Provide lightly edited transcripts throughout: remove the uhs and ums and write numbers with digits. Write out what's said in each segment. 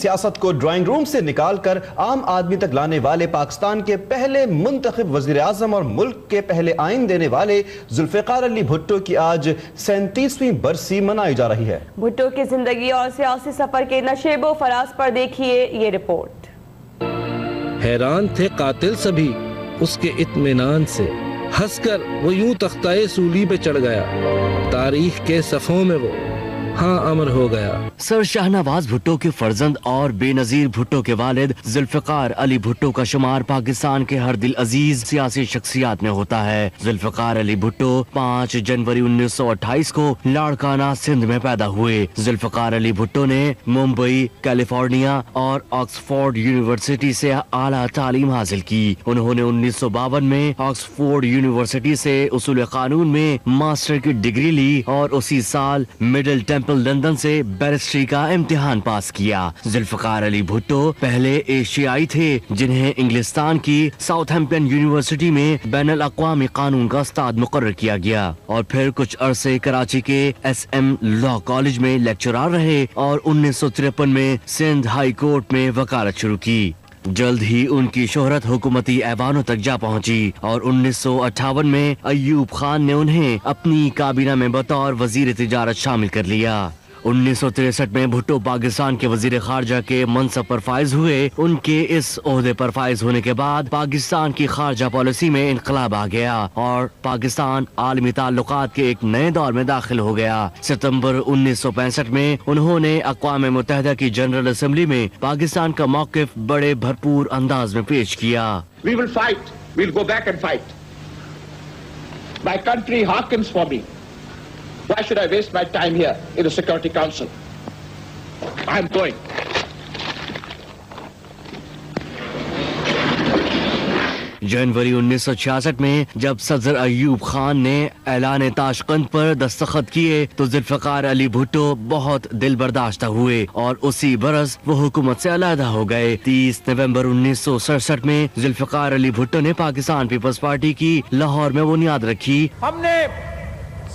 سیاست کو drawing room سے نکال کر عام آدمی تک لانے والے پاکستان کے پہلے منتخب وزیر اعظم اور ملک کے پہلے آئین دینے والے ذوالفقار علی بھٹو کی آج 37ویں برسی منائی جا رہی ہے۔ بھٹو کی زندگی اور سیاسی سفر کے نشیب و فراز پر دیکھیے یہ رپورٹ۔ حیران تھے قاتل سبھی اس کے اطمینان سے، ہنس کر وہ یوں تختہ سولی پہ چڑھ گیا، تاریخ کے صفوں میں وہ ہاں امر ہو گیا۔ سر شاہنواز بھٹو کے فرزند اور بے نظیر بھٹو کے والد ذوالفقار علی بھٹو کا شمار پاکستان کے ہر دل عزیز سیاسی شخصیات میں ہوتا ہے۔ ذوالفقار علی بھٹو 5 جنوری 1928 کو لاڑکانہ سندھ میں پیدا ہوئے۔ ذوالفقار علی بھٹو نے ممبئی، کیلیفورنیا اور آکسفورڈ یونیورسٹی سے اعلیٰ تعلیم حاصل کی۔ انہوں نے 1952 میں آکسفورڈ یونیورسٹی سے اصول قانون میں ماسٹر کی ڈگری لی اور اسی سال مڈل ٹیمپل لندن سے بیرسٹری کا امتحان پاس کیا۔ ذوالفقار علی بھٹو پہلے ایشیائی تھے جنہیں انگلستان کی ساؤتھ ہیمپٹن یونیورسٹی میں بین الاقوامی قانون کا استاد مقرر کیا گیا، اور پھر کچھ عرصے کراچی کے SM لاء کالج میں لیکچرار رہے اور 1953 میں سندھ ہائی کورٹ میں وکالت شروع کی۔ جلد ہی ان کی شہرت حکومتی ایوانوں تک جا پہنچی اور 1958 میں ایوب خان نے انہیں اپنی کابینہ میں بطور وزیر تجارت شامل کر لیا۔ 1963 میں بھٹو پاکستان کے وزیر خارجہ کے منصب پر فائز ہوئے۔ ان کے اس عہدے پر فائز ہونے کے بعد پاکستان کی خارجہ پالیسی میں انقلاب آ گیا اور پاکستان عالمی تعلقات کے ایک نئے دور میں داخل ہو گیا۔ ستمبر 1965 میں انہوں نے اقوام متحدہ کی جنرل اسمبلی میں پاکستان کا موقف بڑے بھرپور انداز میں پیش کیا۔ We will fight. We'll go back and fight. My country hearkens for me. Why should I waste my time here in the Security Council? I'm going. جنوری 1966 میں جب صدر ایوب خان نے اعلان تاشقند پر دستخط کیے تو ذوالفقار علی بھٹو بہت دل برداشتہ ہوئے اور اسی برس وہ حکومت سے علیحدہ ہو گئے۔ 30 نومبر 1967 میں ذوالفقار علی بھٹو نے پاکستان پیپلز پارٹی کی لاہور میں بنیاد رکھی۔ ہم نے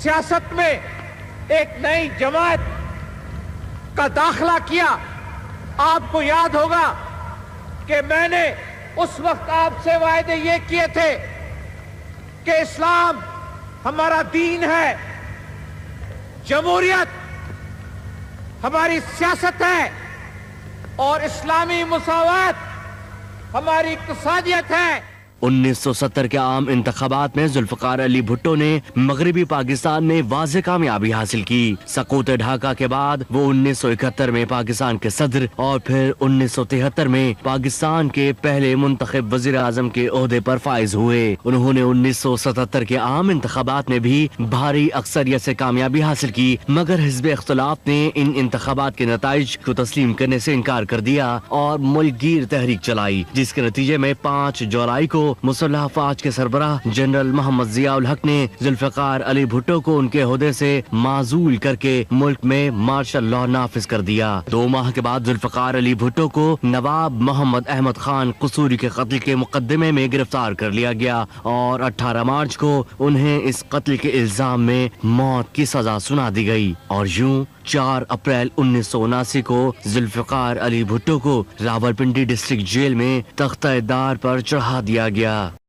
سیاست میں ایک نئی جماعت کا داخلہ کیا۔ آپ کو یاد ہوگا کہ میں نے اس وقت آپ سے وعدے یہ کیے تھے کہ اسلام ہمارا دین ہے، جمہوریت ہماری سیاست ہے اور اسلامی مساوات ہماری اقتصادیت ہے۔ 1970 کے عام انتخابات میں ذوالفقار علی بھٹو نے مغربی پاکستان میں واضح کامیابی حاصل کی۔ سقوط ڈھاکہ کے بعد وہ 1971 میں پاکستان کے صدر اور پھر 1973 میں پاکستان کے پہلے منتخب وزیر اعظم کے عہدے پر فائز ہوئے۔ انہوں نے 1977 کے عام انتخابات میں بھی بھاری اکثریت سے کامیابی حاصل کی، مگر حزب اختلاف نے ان انتخابات کے نتائج کو تسلیم کرنے سے انکار کر دیا اور ملک گیر تحریک چلائی، جس کے نتیجے میں 5 جولائی کو مسلح افواج کے سربراہ جنرل محمد ضیاء الحق نے ذوالفقار علی بھٹو کو ان کے عہدے سے معزول کر کے ملک میں مارشل لاء نافذ کر دیا۔ 2 ماہ کے بعد ذوالفقار علی بھٹو کو نواب محمد احمد خان قصوری کے قتل کے مقدمے میں گرفتار کر لیا گیا اور 18 مارچ کو انہیں اس قتل کے الزام میں موت کی سزا سنا دی گئی، اور یوں 4 اپریل 1979 کو ذوالفقار علی بھٹو کو راولپنڈی ڈسٹرکٹ جیل میں تختہ دار پر چڑھا دیا گیا۔